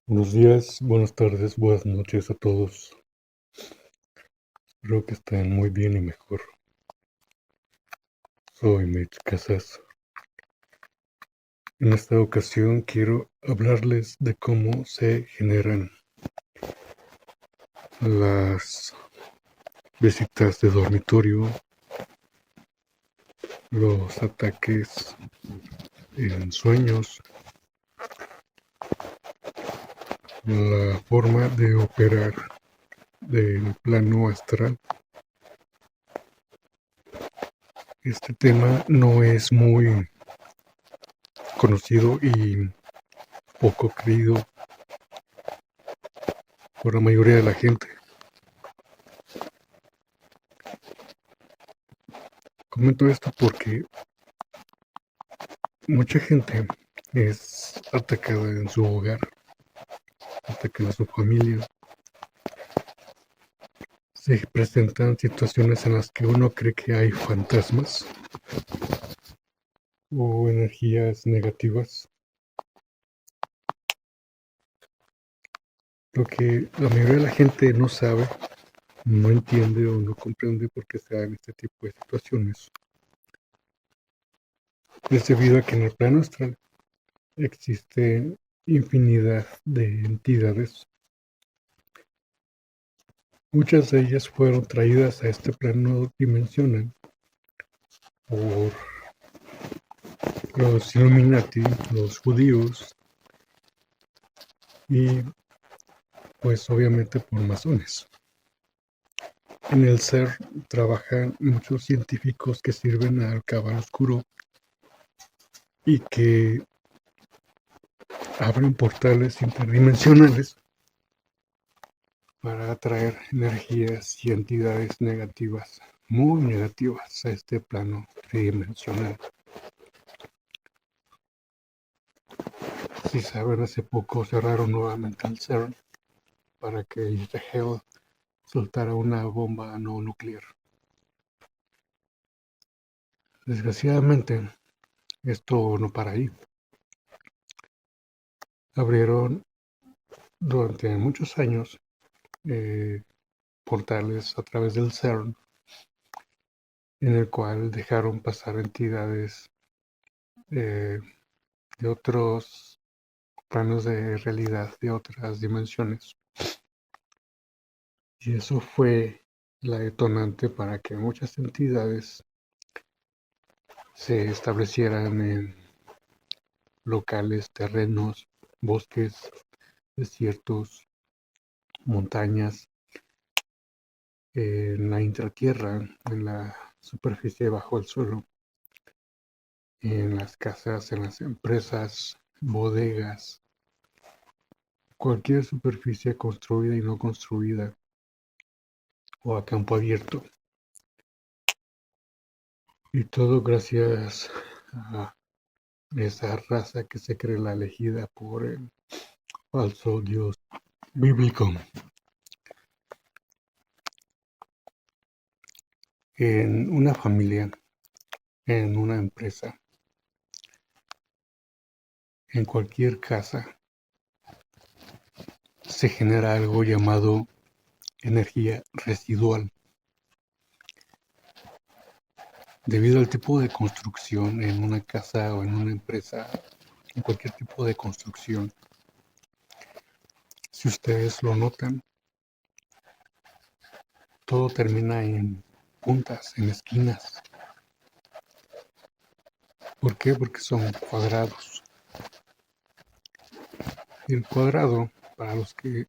Buenos días, buenas tardes, buenas noches a todos. Espero que estén muy bien y mejor. Soy Mitch Casas. En esta ocasión quiero hablarles de cómo se generan las visitas de dormitorio, los ataques en sueños, la forma de operar del plano astral. Este tema no es muy conocido y poco creído por la mayoría de la gente. Comento esto porque mucha gente es atacada en su hogar, atacan a su familia. Se presentan situaciones en las que uno cree que hay fantasmas o energías negativas. Lo que la mayoría de la gente no sabe, no entiende o no comprende por qué se dan este tipo de situaciones. Es debido a que en el plano astral existe infinidad de entidades. Muchas de ellas fueron traídas a este plano dimensional por los Illuminati, los judíos y pues obviamente por masones. En el ser trabajan muchos científicos que sirven al cabal oscuro y que abren portales interdimensionales para atraer energías y entidades negativas, muy negativas a este plano tridimensional. Si saben, hace poco cerraron nuevamente el CERN para que Israel soltara una bomba no nuclear. Desgraciadamente, esto no para ahí. Abrieron durante muchos años portales a través del CERN, en el cual dejaron pasar entidades de otros planos de realidad, de otras dimensiones. Y eso fue la detonante para que muchas entidades se establecieran en locales, terrenos, bosques, desiertos, montañas, en la intratierra, en la superficie bajo el suelo, en las casas, en las empresas, bodegas, cualquier superficie construida y no construida o a campo abierto. Y todo gracias a esa raza que se cree la elegida por el falso Dios bíblico. En una familia, en una empresa, en cualquier casa, se genera algo llamado energía residual. Debido al tipo de construcción en una casa o en una empresa, en cualquier tipo de construcción, si ustedes lo notan, todo termina en puntas, en esquinas. ¿Por qué? Porque son cuadrados. El cuadrado, para los que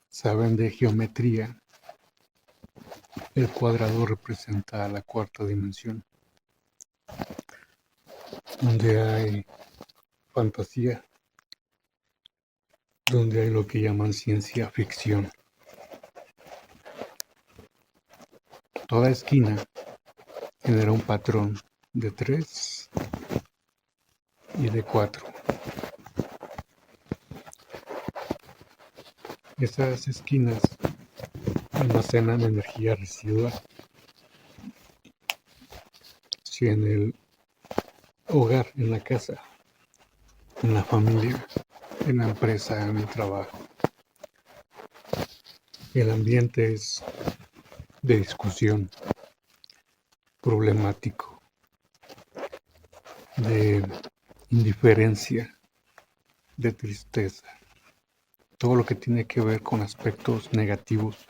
saben de geometría, el cuadrado representa la cuarta dimensión, donde hay fantasía, donde hay lo que llaman ciencia ficción. Toda esquina genera un patrón de 3 y de 4. Esas esquinas almacenan energía residual. Si en el hogar, en la casa, en la familia, en la empresa, en el trabajo. El ambiente es de discusión, problemático, de indiferencia, de tristeza, todo lo que tiene que ver con aspectos negativos.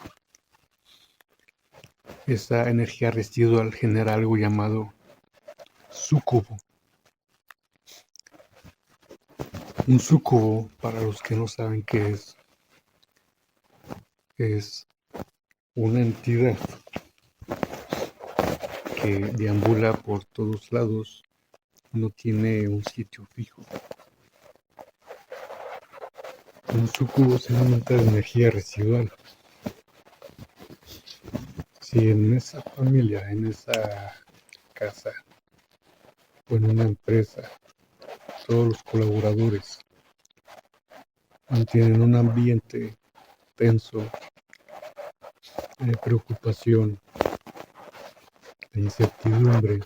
Esa energía residual genera algo llamado súcubo. Un súcubo, para los que no saben qué es una entidad que deambula por todos lados, no tiene un sitio fijo. Un súcubo se alimenta de energía residual. Si en esa familia, en esa casa o en una empresa, todos los colaboradores mantienen un ambiente tenso, de preocupación, de incertidumbre,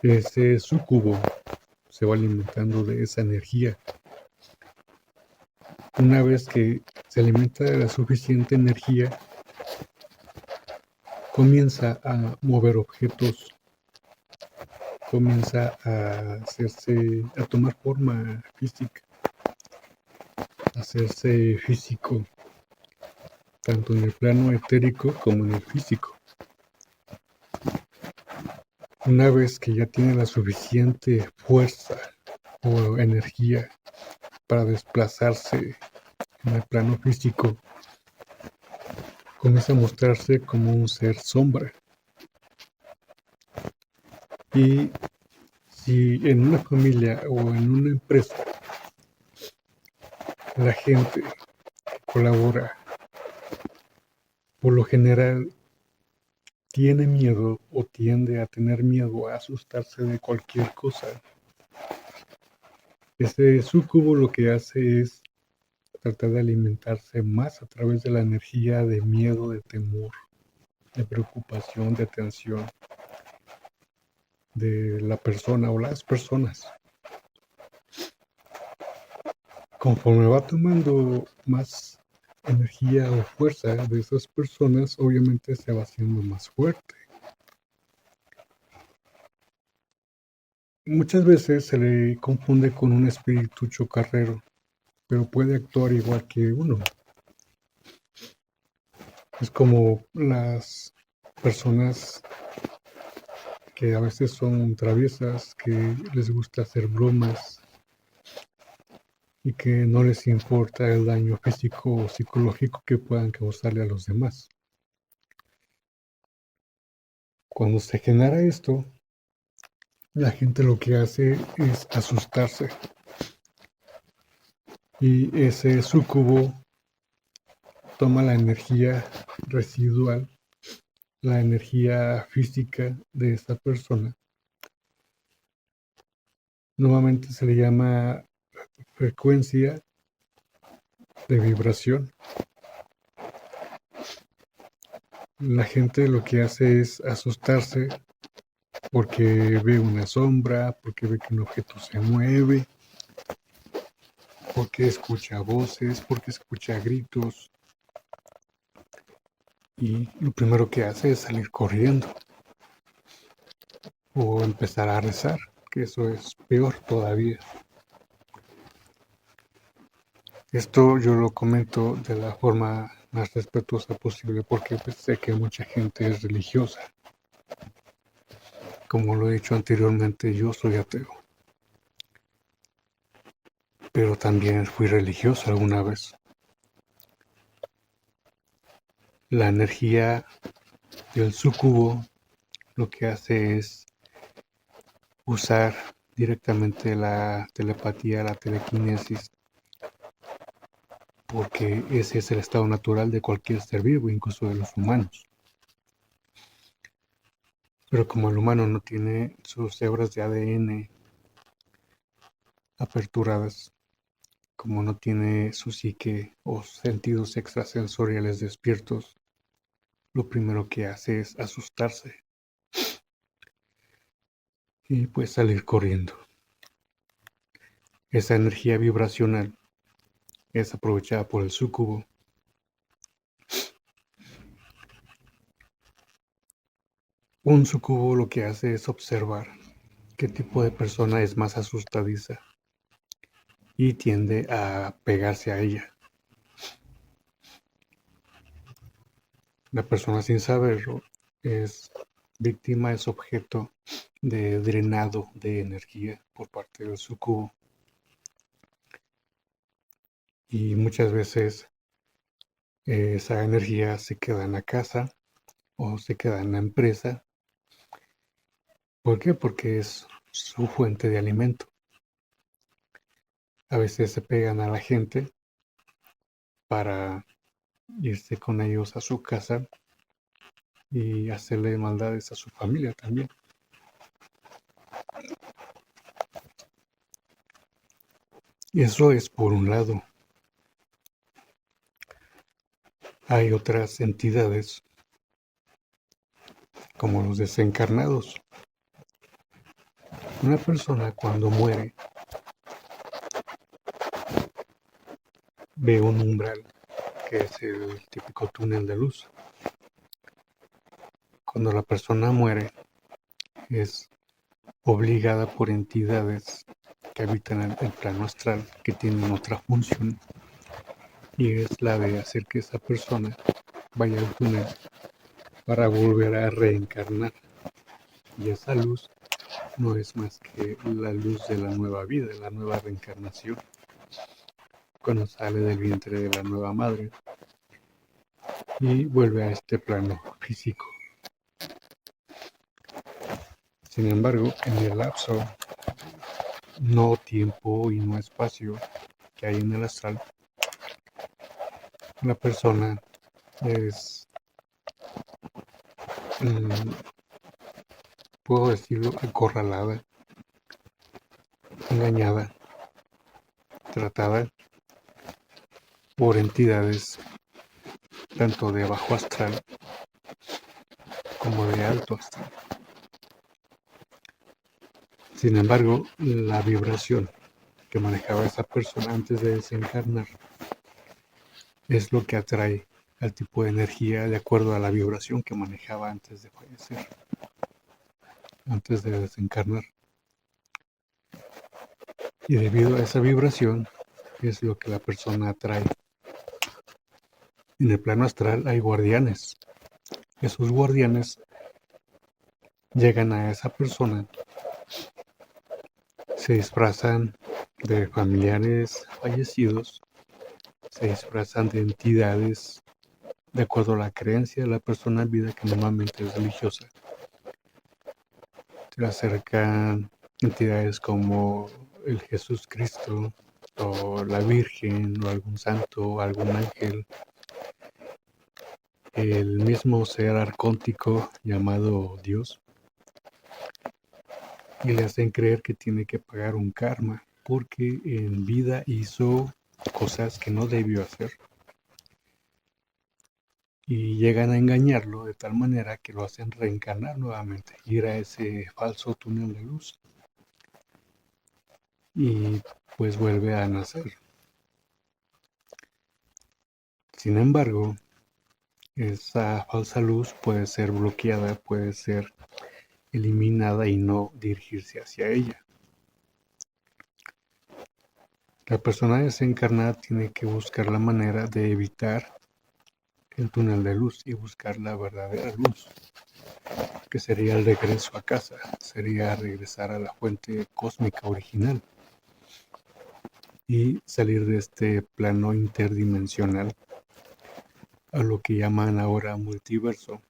ese súcubo se va alimentando de esa energía. Una vez que se alimenta de la suficiente energía, comienza a mover objetos, comienza a tomar forma física, a hacerse físico, tanto en el plano etérico como en el físico. Una vez que ya tiene la suficiente fuerza o energía para desplazarse en el plano físico, comienza a mostrarse como un ser sombra. Y si en una familia o en una empresa la gente colabora, por lo general tiene miedo o tiende a tener miedo a asustarse de cualquier cosa. Ese súcubo lo que hace es tratar de alimentarse más a través de la energía de miedo, de temor, de preocupación, de tensión de la persona o las personas. Conforme va tomando más energía o fuerza de esas personas, obviamente se va haciendo más fuerte. Muchas veces se le confunde con un espíritu chocarrero, pero puede actuar igual que uno. Es como las personas que a veces son traviesas, que les gusta hacer bromas y que no les importa el daño físico o psicológico que puedan causarle a los demás. Cuando se genera esto, la gente lo que hace es asustarse. Y ese súcubo toma la energía residual, la energía física de esta persona. Nuevamente se le llama frecuencia de vibración. La gente lo que hace es asustarse porque ve una sombra, porque ve que un objeto se mueve, porque escucha voces, porque escucha gritos. Y lo primero que hace es salir corriendo o empezar a rezar, que eso es peor todavía. Esto yo lo comento de la forma más respetuosa posible porque pues, sé que mucha gente es religiosa. Como lo he dicho anteriormente, yo soy ateo. Pero también fui religioso alguna vez. La energía del súcubo lo que hace es usar directamente la telepatía, la telequinesis, porque ese es el estado natural de cualquier ser vivo, incluso de los humanos. Pero como el humano no tiene sus hebras de ADN aperturadas, como no tiene su psique o sentidos extrasensoriales despiertos, lo primero que hace es asustarse y pues salir corriendo. Esa energía vibracional es aprovechada por el súcubo. Un súcubo lo que hace es observar qué tipo de persona es más asustadiza y tiende a pegarse a ella. La persona, sin saberlo, es víctima, es objeto de drenado de energía por parte del súcubo. Y muchas veces esa energía se queda en la casa o se queda en la empresa. ¿Por qué? Porque es su fuente de alimento. A veces se pegan a la gente para irse con ellos a su casa y hacerle maldades a su familia también. Y eso es por un lado. Hay otras entidades como los desencarnados. Una persona cuando muere ve un umbral, que es el típico túnel de luz. Cuando la persona muere es obligada por entidades que habitan el plano astral, que tienen otra función, y es la de hacer que esa persona vaya al túnel para volver a reencarnar. Y esa luz no es más que la luz de la nueva vida, la nueva reencarnación, cuando sale del vientre de la nueva madre y vuelve a este plano físico. Sin embargo, en el lapso, no tiempo y no espacio que hay en el astral, la persona es, puedo decirlo, acorralada, engañada, tratada por entidades tanto de bajo astral como de alto astral. Sin embargo, la vibración que manejaba esa persona antes de desencarnar es lo que atrae al tipo de energía de acuerdo a la vibración que manejaba antes de fallecer, antes de desencarnar. Y debido a esa vibración es lo que la persona atrae. En el plano astral hay guardianes. Esos guardianes llegan a esa persona, se disfrazan de familiares fallecidos, se disfrazan de entidades de acuerdo a la creencia de la persona en vida, que normalmente es religiosa. Se acercan entidades como el Jesús Cristo o la Virgen o algún santo o algún ángel, el mismo ser arcóntico llamado Dios, y le hacen creer que tiene que pagar un karma porque en vida hizo cosas que no debió hacer, y llegan a engañarlo de tal manera que lo hacen reencarnar nuevamente, ir a ese falso túnel de luz y pues vuelve a nacer. Sin embargo, esa falsa luz puede ser bloqueada, puede ser eliminada y no dirigirse hacia ella. La persona desencarnada tiene que buscar la manera de evitar el túnel de luz y buscar la verdadera luz, que sería el regreso a casa, sería regresar a la fuente cósmica original y salir de este plano interdimensional a lo que llaman ahora multiverso,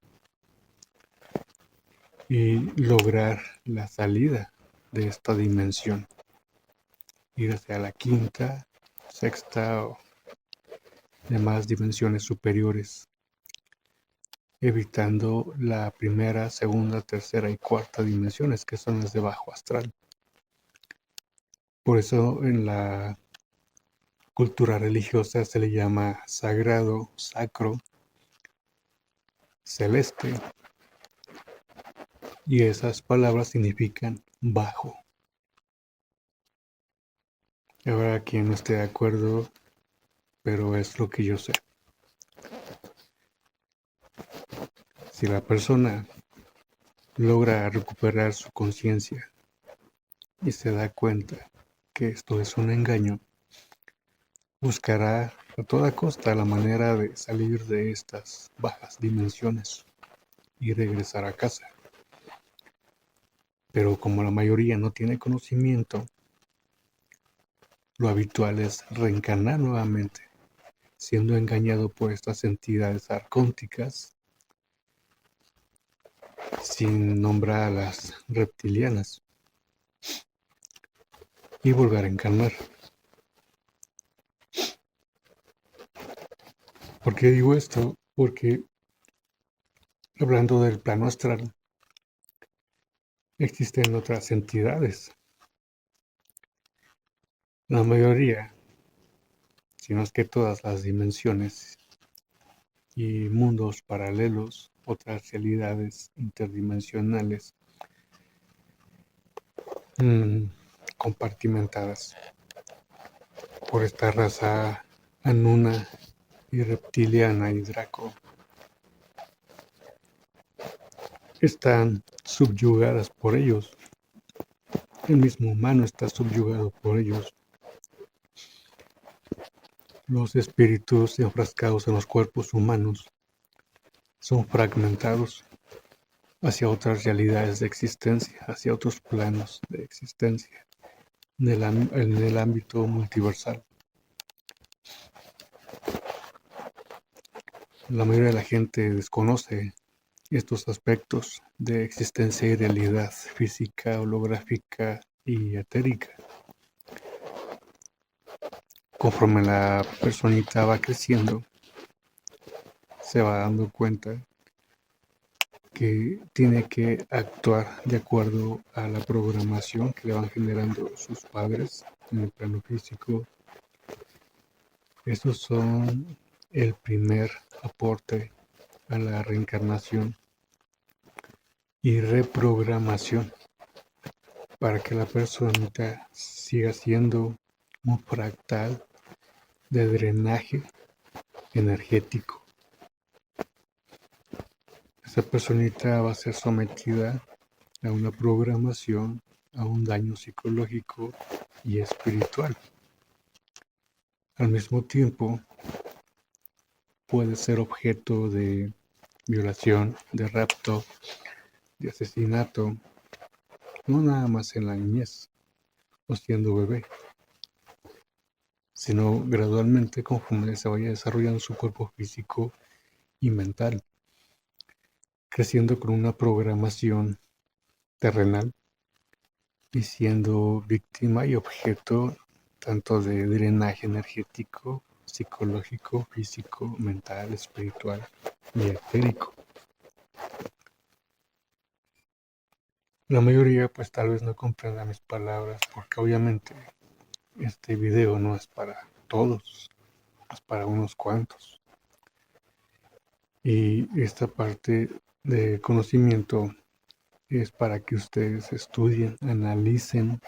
y lograr la salida de esta dimensión, ir hacia la quinta, sexta o demás dimensiones superiores, evitando la primera, segunda, tercera y cuarta dimensiones, que son las de bajo astral. Por eso en la cultura religiosa se le llama sagrado, sacro, celeste, y esas palabras significan bajo. Habrá quien no esté de acuerdo, pero es lo que yo sé. Si la persona logra recuperar su conciencia y se da cuenta que esto es un engaño, buscará a toda costa la manera de salir de estas bajas dimensiones y regresar a casa. Pero como la mayoría no tiene conocimiento, lo habitual es reencarnar nuevamente, siendo engañado por estas entidades arcónticas, sin nombrar a las reptilianas, y volver a encarnar. ¿Por qué digo esto? Porque hablando del plano astral, existen otras entidades. La mayoría, si no es que todas las dimensiones y mundos paralelos, otras realidades interdimensionales compartimentadas por esta raza Anuna y reptiliana y Draco, están subyugadas por ellos. El mismo humano está subyugado por ellos. Los espíritus enfrascados en los cuerpos humanos son fragmentados hacia otras realidades de existencia, hacia otros planos de existencia, en el ámbito multiversal. La mayoría de la gente desconoce estos aspectos de existencia y realidad física, holográfica y etérica. Conforme la personita va creciendo, se va dando cuenta que tiene que actuar de acuerdo a la programación que le van generando sus padres en el plano físico. Estos son el primer aporte a la reencarnación y reprogramación para que la personita siga siendo un fractal de drenaje energético. Esa personita va a ser sometida a una programación, a un daño psicológico y espiritual. Al mismo tiempo, puede ser objeto de violación, de rapto, de asesinato, no nada más en la niñez o siendo bebé, sino gradualmente conforme se vaya desarrollando su cuerpo físico y mental, creciendo con una programación terrenal y siendo víctima y objeto tanto de drenaje energético, psicológico, físico, mental, espiritual y etérico. La mayoría pues tal vez no comprenda mis palabras porque obviamente este video no es para todos, es para unos cuantos. Y esta parte de conocimiento es para que ustedes estudien, analicen,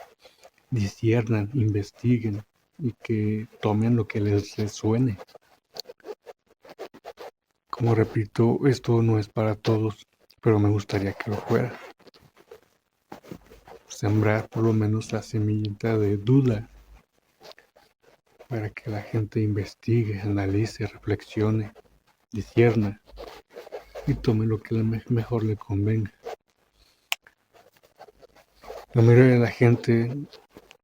disciernan, investiguen y que tomen lo que les resuene. Como repito, esto no es para todos, pero me gustaría que lo fuera. Sembrar por lo menos la semillita de duda para que la gente investigue, analice, reflexione, discierna y tome lo que mejor le convenga. La mayoría de la gente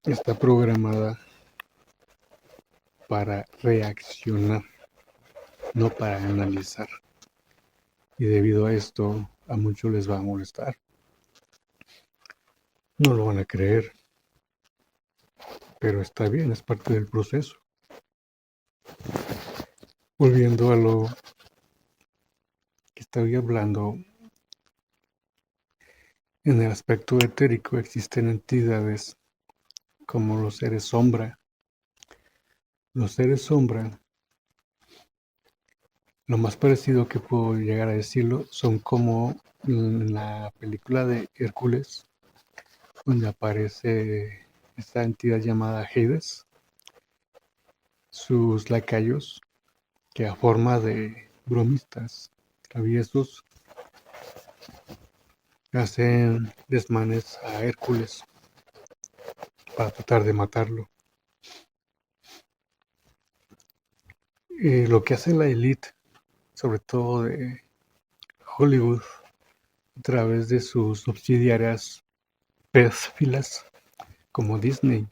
está programada para reaccionar, no para analizar. Y debido a esto, a muchos les va a molestar. No lo van a creer, pero está bien, es parte del proceso. Volviendo a lo que estoy hablando, en el aspecto etérico existen entidades como los seres sombra. Los seres sombra, lo más parecido que puedo llegar a decirlo, son como en la película de Hércules, donde aparece esta entidad llamada Hades. sus lacayos que a forma de bromistas traviesos hacen desmanes a Hércules para tratar de matarlo. Lo que hace la élite, sobre todo de Hollywood, a través de sus subsidiarias pédofilas como Disney,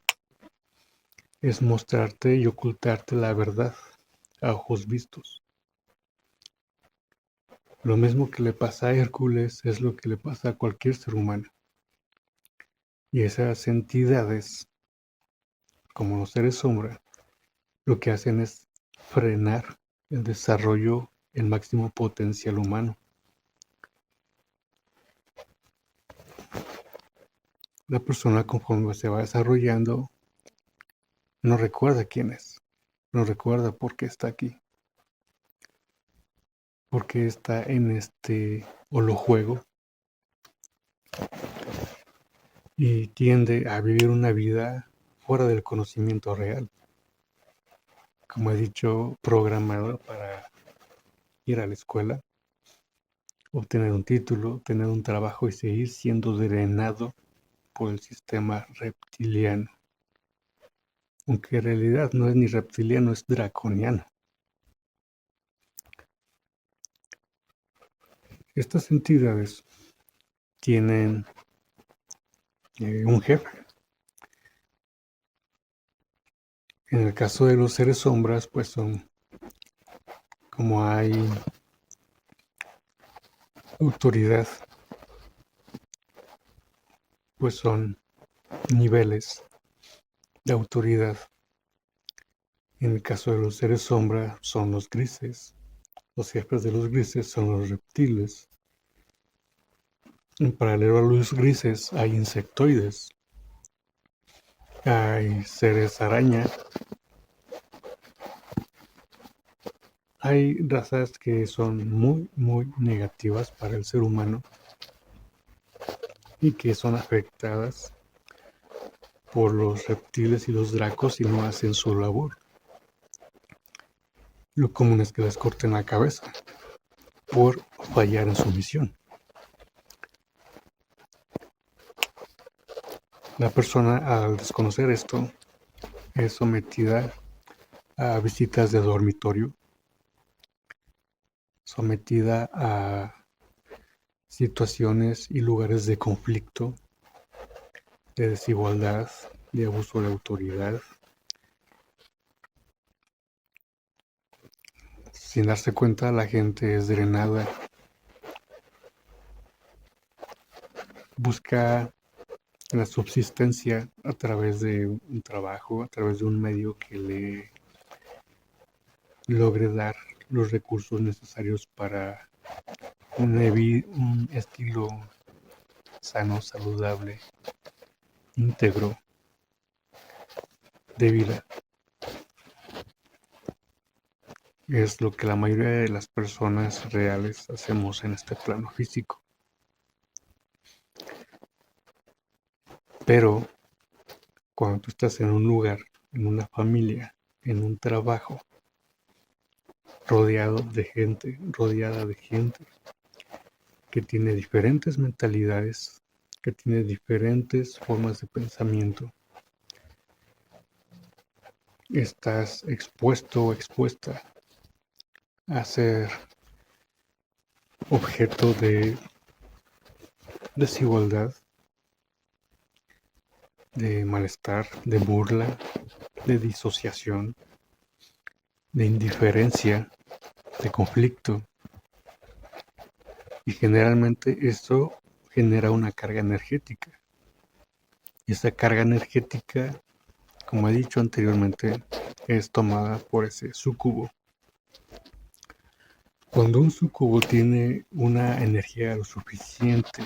es mostrarte y ocultarte la verdad a ojos vistos. Lo mismo que le pasa a Hércules es lo que le pasa a cualquier ser humano. Y esas entidades, como los seres sombra, lo que hacen es frenar el desarrollo, el máximo potencial humano. La persona, conforme se va desarrollando, no recuerda quién es, no recuerda por qué está aquí, por qué está en este holojuego, y tiende a vivir una vida fuera del conocimiento real. Como he dicho, programado para ir a la escuela, obtener un título, tener un trabajo y seguir siendo drenado por el sistema reptiliano. Aunque en realidad no es ni reptiliano, es draconiano. Estas entidades tienen un jefe. En el caso de los seres sombras, pues son como hay autoridad, pues son niveles de autoridad. En el caso de los seres sombra son los grises. Los jefes de los grises son los reptiles. En paralelo a los grises hay insectoides. Hay seres araña. Hay razas que son muy, muy negativas para el ser humano y que son afectadas por los reptiles y los dracos y no hacen su labor. Lo común es que les corten la cabeza por fallar en su misión. La persona, al desconocer esto, es sometida a visitas de dormitorio, sometida a situaciones y lugares de conflicto, de desigualdad, de abuso de autoridad. Sin darse cuenta, la gente es drenada. Busca la subsistencia a través de un trabajo, a través de un medio que le logre dar los recursos necesarios para un estilo sano, saludable, íntegro de vida. Es lo que la mayoría de las personas reales hacemos en este plano físico. Pero cuando tú estás en un lugar, en una familia, en un trabajo, rodeada de gente que tiene diferentes mentalidades, que tiene diferentes formas de pensamiento, estás expuesto o expuesta a ser objeto de desigualdad, de malestar, de burla, de disociación, de indiferencia, de conflicto. Y generalmente esto genera una carga energética. Y esa carga energética, como he dicho anteriormente, es tomada por ese súcubo. Cuando un súcubo tiene una energía lo suficiente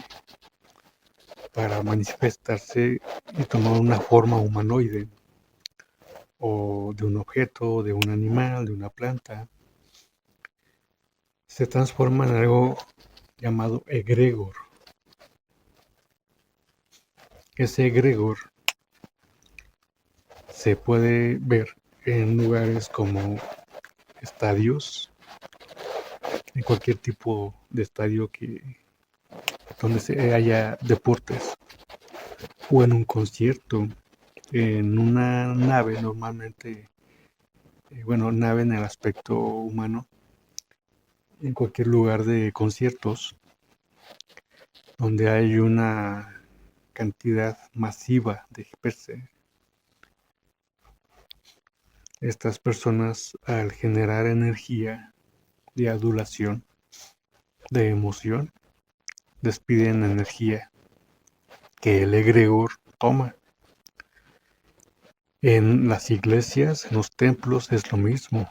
para manifestarse y tomar una forma humanoide, o de un objeto, de un animal, de una planta, se transforma en algo llamado egregor. Ese egregor se puede ver en lugares como estadios, en cualquier tipo de estadio donde se haya deportes, o en un concierto, en una nave normalmente, nave en el aspecto humano, en cualquier lugar de conciertos donde hay una cantidad masiva de estas personas, al generar energía de adulación, de emoción, despiden energía que el egregor toma. En las iglesias, en los templos es lo mismo.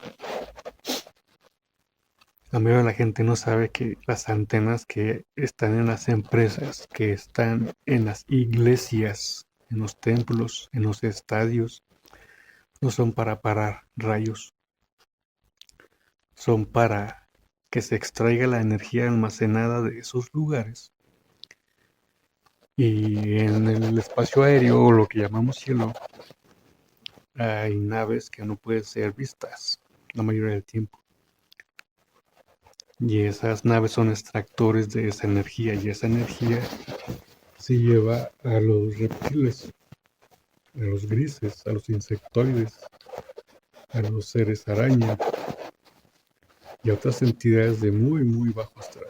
La mayoría de la gente no sabe que las antenas que están en las empresas, que están en las iglesias, en los templos, en los estadios, no son para parar rayos, son para que se extraiga la energía almacenada de esos lugares. Y en el espacio aéreo, o lo que llamamos cielo, hay naves que no pueden ser vistas la mayoría del tiempo. Y esas naves son extractores de esa energía, y esa energía se lleva a los reptiles, a los grises, a los insectoides, a los seres araña y a otras entidades de muy, muy bajo astral.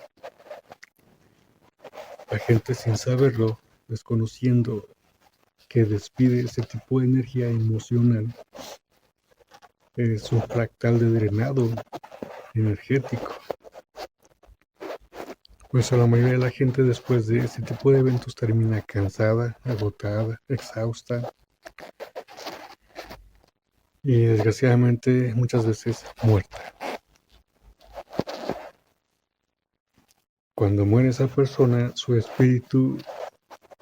La gente, sin saberlo, desconociendo que despide ese tipo de energía emocional, es un fractal de drenado energético. Pues a la mayoría de la gente, después de ese tipo de eventos, termina cansada, agotada, exhausta y desgraciadamente muchas veces muerta. Cuando muere esa persona, su espíritu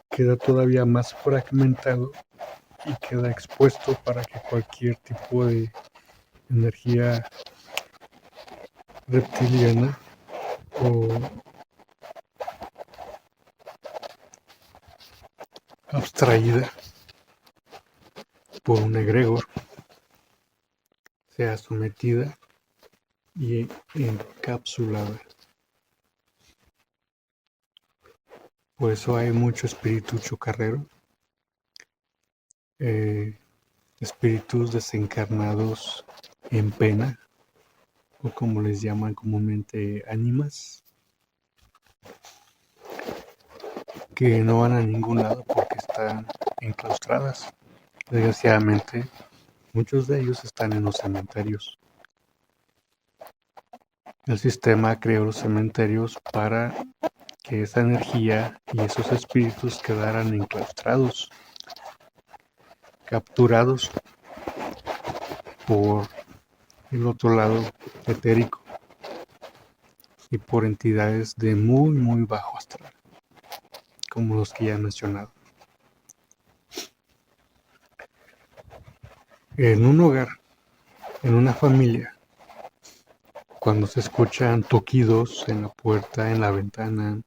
queda todavía más fragmentado y queda expuesto para que cualquier tipo de energía reptiliana o abstraída por un egregor sea sometida y encapsulada. Por eso hay mucho espíritu chocarrero, espíritus desencarnados en pena, o como les llaman comúnmente, ánimas, que no van a ningún lado porque están enclaustradas. Desgraciadamente, muchos de ellos están en los cementerios. El sistema creó los cementerios para que esa energía y esos espíritus quedaran enclaustrados, capturados por el otro lado etérico y por entidades de muy, muy bajo astral, como los que ya he mencionado. En un hogar, en una familia, cuando se escuchan toquidos en la puerta, en la ventana,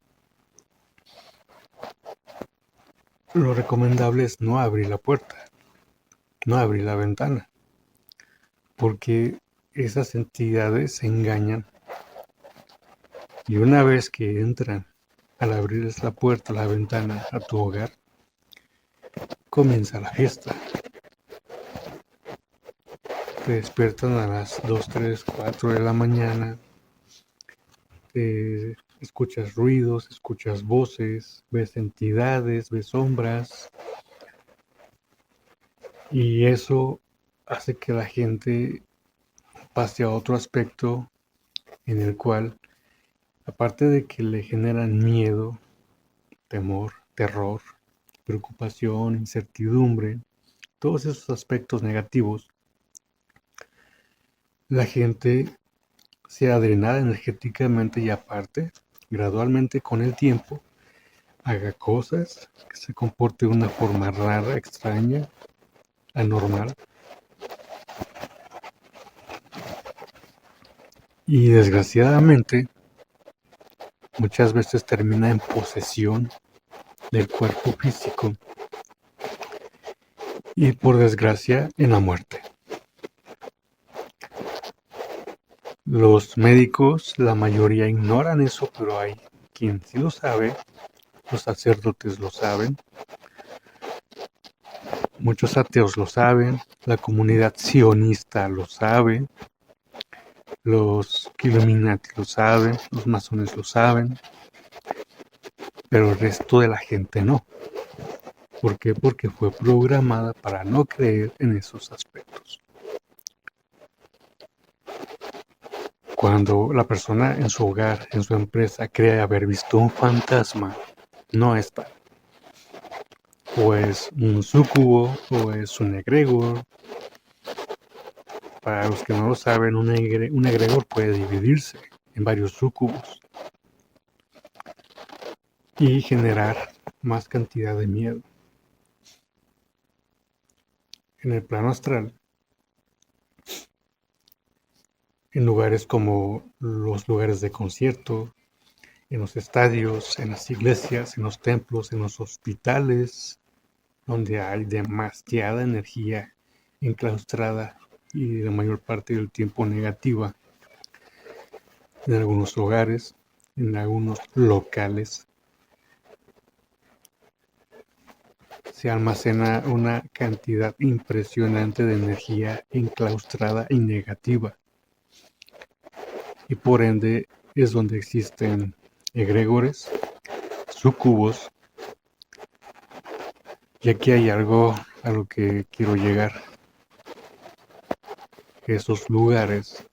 lo recomendable es no abrir la puerta, no abrir la ventana, porque esas entidades se engañan, y una vez que entran al abrirles la puerta, la ventana a tu hogar, comienza la fiesta. Te despiertan a las 2, 3, 4 de la mañana, escuchas ruidos, escuchas voces, ves entidades, ves sombras, y eso hace que la gente pase a otro aspecto en el cual, aparte de que le generan miedo, temor, terror, preocupación, incertidumbre, todos esos aspectos negativos, la gente sea drenada energéticamente, y aparte, gradualmente con el tiempo, haga cosas, que se comporte de una forma rara, extraña, anormal. Y desgraciadamente, muchas veces termina en posesión del cuerpo físico y, por desgracia, en la muerte. Los médicos, la mayoría ignoran eso, pero hay quien sí lo sabe, los sacerdotes lo saben, muchos ateos lo saben, la comunidad sionista lo sabe, los Illuminati lo saben, los masones lo saben, pero el resto de la gente no. ¿Por qué? Porque fue programada para no creer en esos aspectos. Cuando la persona en su hogar, en su empresa, cree haber visto un fantasma, no está. O es un súcubo, o es un egregor. Para los que no lo saben, un egregor puede dividirse en varios súcubos y generar más cantidad de miedo. En el plano astral, en lugares como los lugares de concierto, en los estadios, en las iglesias, en los templos, en los hospitales, donde hay demasiada energía enclaustrada y la mayor parte del tiempo negativa. En algunos hogares, en algunos locales, se almacena una cantidad impresionante de energía enclaustrada y negativa. Y por ende es donde existen egregores, súcubos. Y aquí hay algo a lo que quiero llegar. Esos lugares,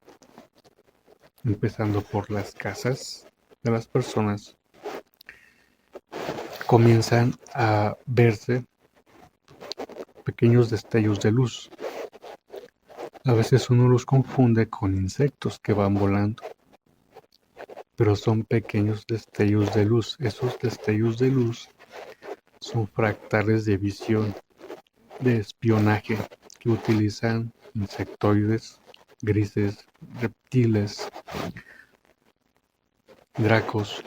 empezando por las casas de las personas, comienzan a verse pequeños destellos de luz. A veces uno los confunde con insectos que van volando, pero son pequeños destellos de luz. Esos destellos de luz son fractales de visión, de espionaje, que utilizan insectoides, grises, reptiles, dracos.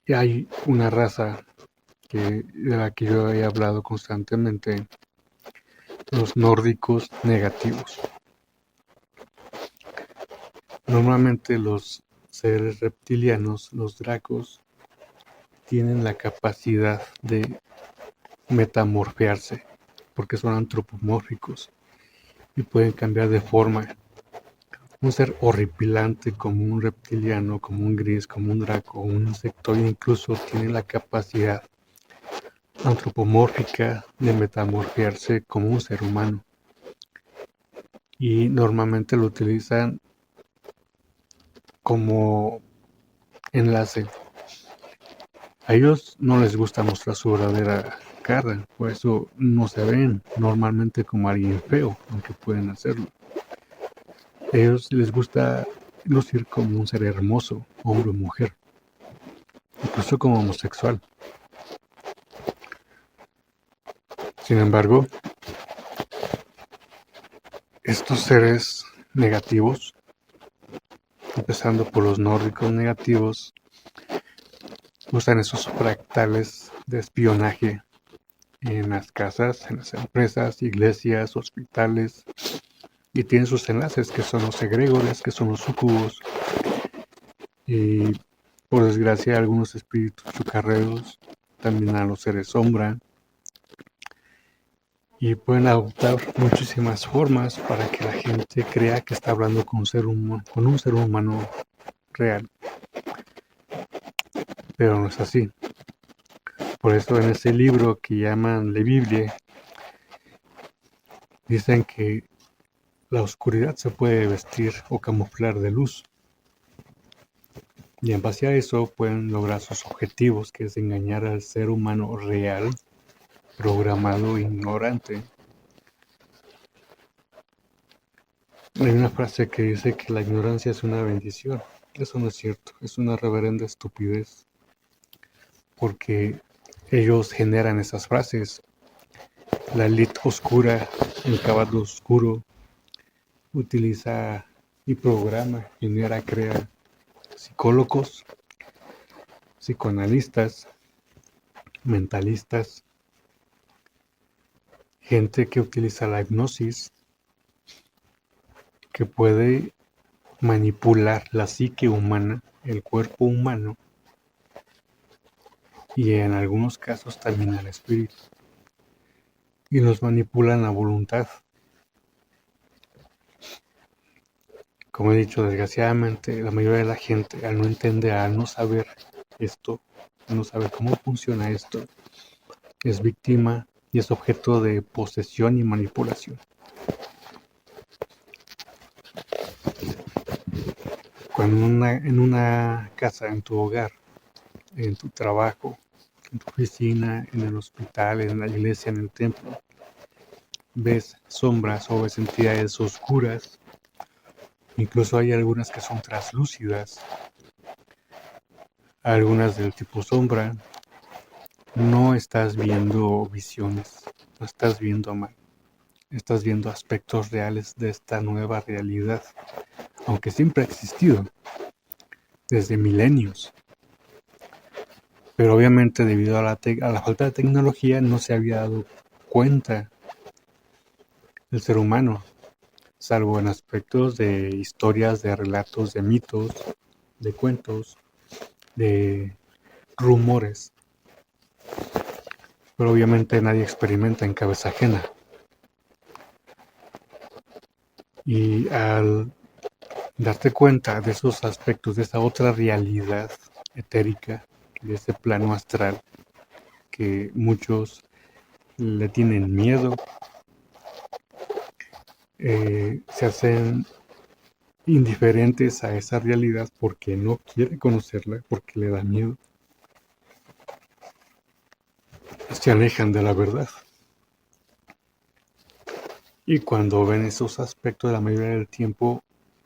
Y hay una raza de la que yo he hablado constantemente, los nórdicos negativos. Normalmente los seres reptilianos, los dracos, tienen la capacidad de metamorfearse, porque son antropomórficos y pueden cambiar de forma. Un ser horripilante como un reptiliano, como un gris, como un draco, un insectoide incluso tiene la capacidad antropomórfica de metamorfearse como un ser humano. Y normalmente lo utilizan como enlace. A ellos no les gusta mostrar su verdadera cara, por eso no se ven normalmente como alguien feo, aunque pueden hacerlo. A ellos les gusta lucir como un ser hermoso, hombre o mujer, incluso como homosexual. Sin embargo, estos seres negativos, empezando por los nórdicos negativos, usan esos fractales de espionaje en las casas, en las empresas, iglesias, hospitales, y tienen sus enlaces, que son los egregores, que son los súcubos, y por desgracia algunos espíritus chocarreros, también a los seres sombra, y pueden adoptar muchísimas formas para que la gente crea que está hablando con un ser humano real, pero no es así. Por eso en ese libro que llaman La Biblia, dicen que la oscuridad se puede vestir o camuflar de luz. Y en base a eso pueden lograr sus objetivos, que es engañar al ser humano real, programado, ignorante. Hay una frase que dice que la ignorancia es una bendición. Eso no es cierto, es una reverenda estupidez. Porque ellos generan esas frases. La élite oscura, el caballo oscuro, utiliza y programa, genera, crea psicólogos, psicoanalistas, mentalistas, gente que utiliza la hipnosis, que puede manipular la psique humana, el cuerpo humano, y en algunos casos también al espíritu. Y nos manipulan a voluntad. Como he dicho, desgraciadamente, la mayoría de la gente, al no entender, al no saber esto, al no saber cómo funciona esto, es víctima y es objeto de posesión y manipulación. Cuando en una casa, en tu hogar, en tu trabajo, en tu oficina, en el hospital, en la iglesia, en el templo, ves sombras o ves entidades oscuras, incluso hay algunas que son translúcidas, algunas del tipo sombra, no estás viendo visiones, no estás viendo mal, estás viendo aspectos reales de esta nueva realidad, aunque siempre ha existido, desde milenios. Pero obviamente debido a la falta de tecnología no se había dado cuenta el ser humano, salvo en aspectos de historias, de relatos, de mitos, de cuentos, de rumores. Pero obviamente nadie experimenta en cabeza ajena. Y al darte cuenta de esos aspectos, de esa otra realidad etérica, de ese plano astral, que muchos le tienen miedo, se hacen indiferentes a esa realidad porque no quiere conocerla, porque le da miedo, se alejan de la verdad. Y cuando ven esos aspectos, la mayoría del tiempo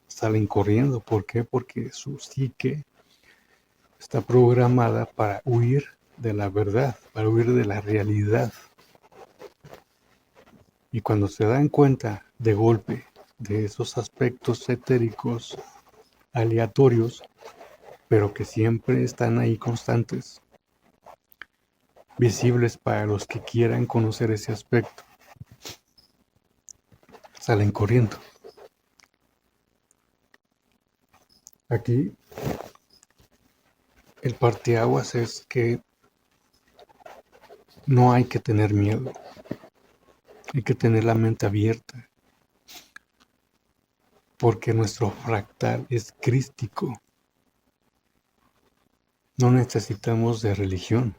salen corriendo. ¿Por qué? Porque su psique está programada para huir de la verdad, para huir de la realidad. Y cuando se dan cuenta de golpe de esos aspectos etéricos aleatorios, pero que siempre están ahí constantes, visibles para los que quieran conocer ese aspecto, salen corriendo. Aquí el parteaguas es que no hay que tener miedo, hay que tener la mente abierta, porque nuestro fractal es crístico. No necesitamos de religión,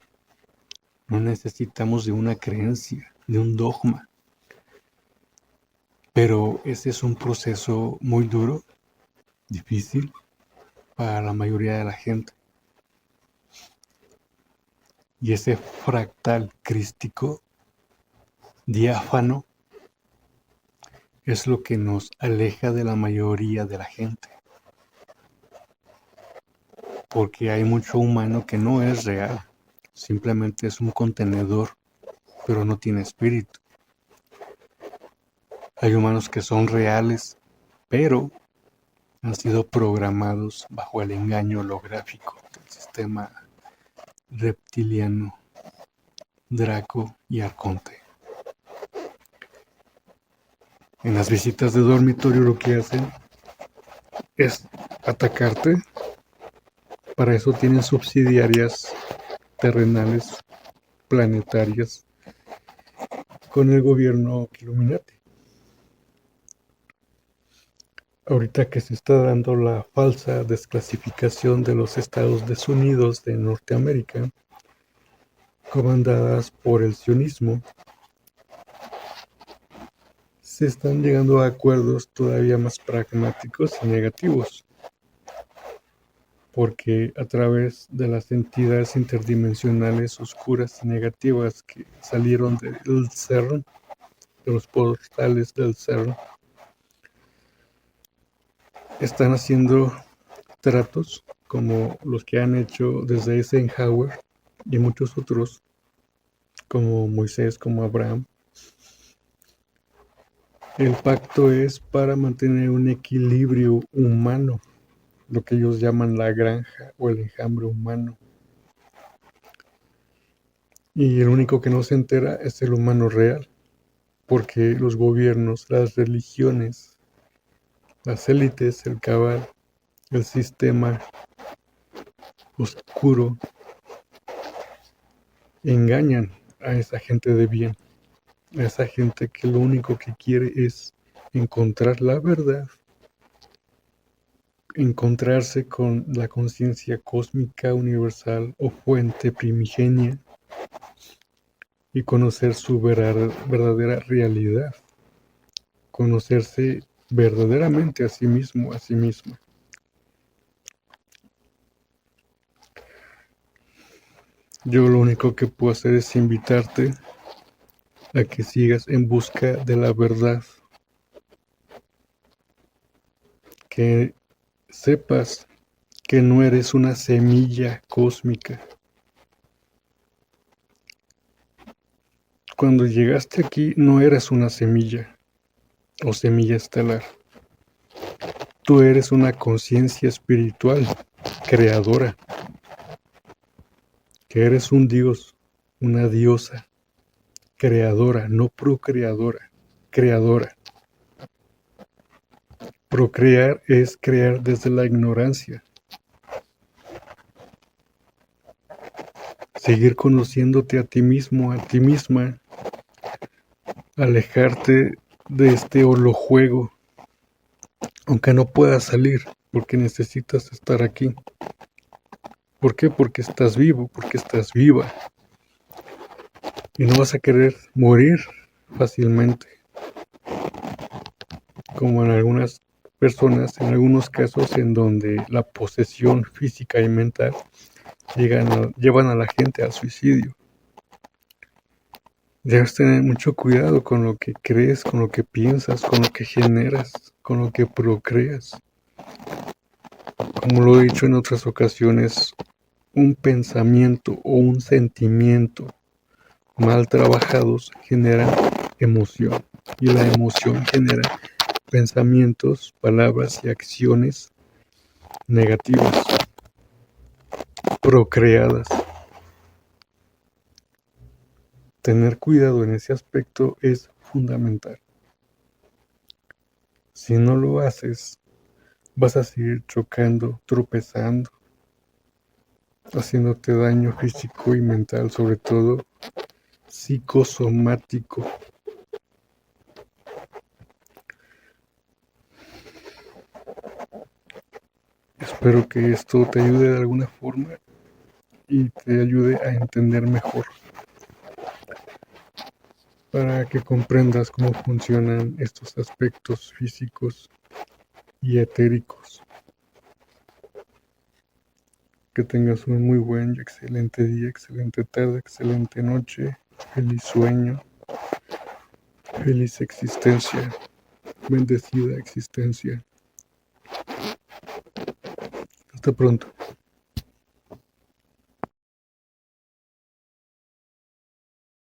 no necesitamos de una creencia, de un dogma, pero ese es un proceso muy duro, difícil para la mayoría de la gente. Y ese fractal crístico, diáfano, es lo que nos aleja de la mayoría de la gente. Porque hay mucho humano que no es real, simplemente es un contenedor, pero no tiene espíritu. Hay humanos que son reales, pero han sido programados bajo el engaño holográfico del sistema reptiliano, Draco y Arconte. En las visitas de dormitorio lo que hacen es atacarte. Para eso tienen subsidiarias terrenales, planetarias, con el gobierno Illuminati. Ahorita que se está dando la falsa desclasificación de los Estados Unidos de Norteamérica, comandadas por el sionismo, se están llegando a acuerdos todavía más pragmáticos y negativos, porque a través de las entidades interdimensionales oscuras y negativas que salieron del CERN, de los portales del CERN, están haciendo tratos como los que han hecho desde Eisenhower y muchos otros, como Moisés, como Abraham. El pacto es para mantener un equilibrio humano, lo que ellos llaman la granja o el enjambre humano. Y el único que no se entera es el humano real, porque los gobiernos, las religiones, las élites, el cabal, el sistema oscuro engañan a esa gente de bien, a esa gente que lo único que quiere es encontrar la verdad, encontrarse con la conciencia cósmica universal o fuente primigenia y conocer su verdadera realidad, conocerse verdaderamente a sí mismo, a sí misma. Yo lo único que puedo hacer es invitarte a que sigas en busca de la verdad, que sepas que no eres una semilla cósmica. Cuando llegaste aquí no eras una semilla o semilla estelar. Tú eres una conciencia espiritual, creadora, que eres un dios, una diosa, creadora, no procreadora, creadora. Procrear es crear desde la ignorancia. Seguir conociéndote a ti mismo, a ti misma, alejarte de este holojuego, aunque no puedas salir, porque necesitas estar aquí. ¿Por qué? Porque estás vivo, porque estás viva. Y no vas a querer morir fácilmente, como en algunas personas, en algunos casos en donde la posesión física y mental llevan a la gente al suicidio. Debes tener mucho cuidado con lo que crees, con lo que piensas, con lo que generas, con lo que procreas. Como lo he dicho en otras ocasiones, un pensamiento o un sentimiento mal trabajados generan emoción y la emoción genera pensamientos, palabras y acciones negativas, procreadas. Tener cuidado en ese aspecto es fundamental. Si no lo haces, vas a seguir chocando, tropezando, haciéndote daño físico y mental, sobre todo psicosomático. Espero que esto te ayude de alguna forma y te ayude a entender mejor, para que comprendas cómo funcionan estos aspectos físicos y etéricos. Que tengas un muy buen y excelente día, excelente tarde, excelente noche, feliz sueño, feliz existencia, bendecida existencia. Hasta pronto.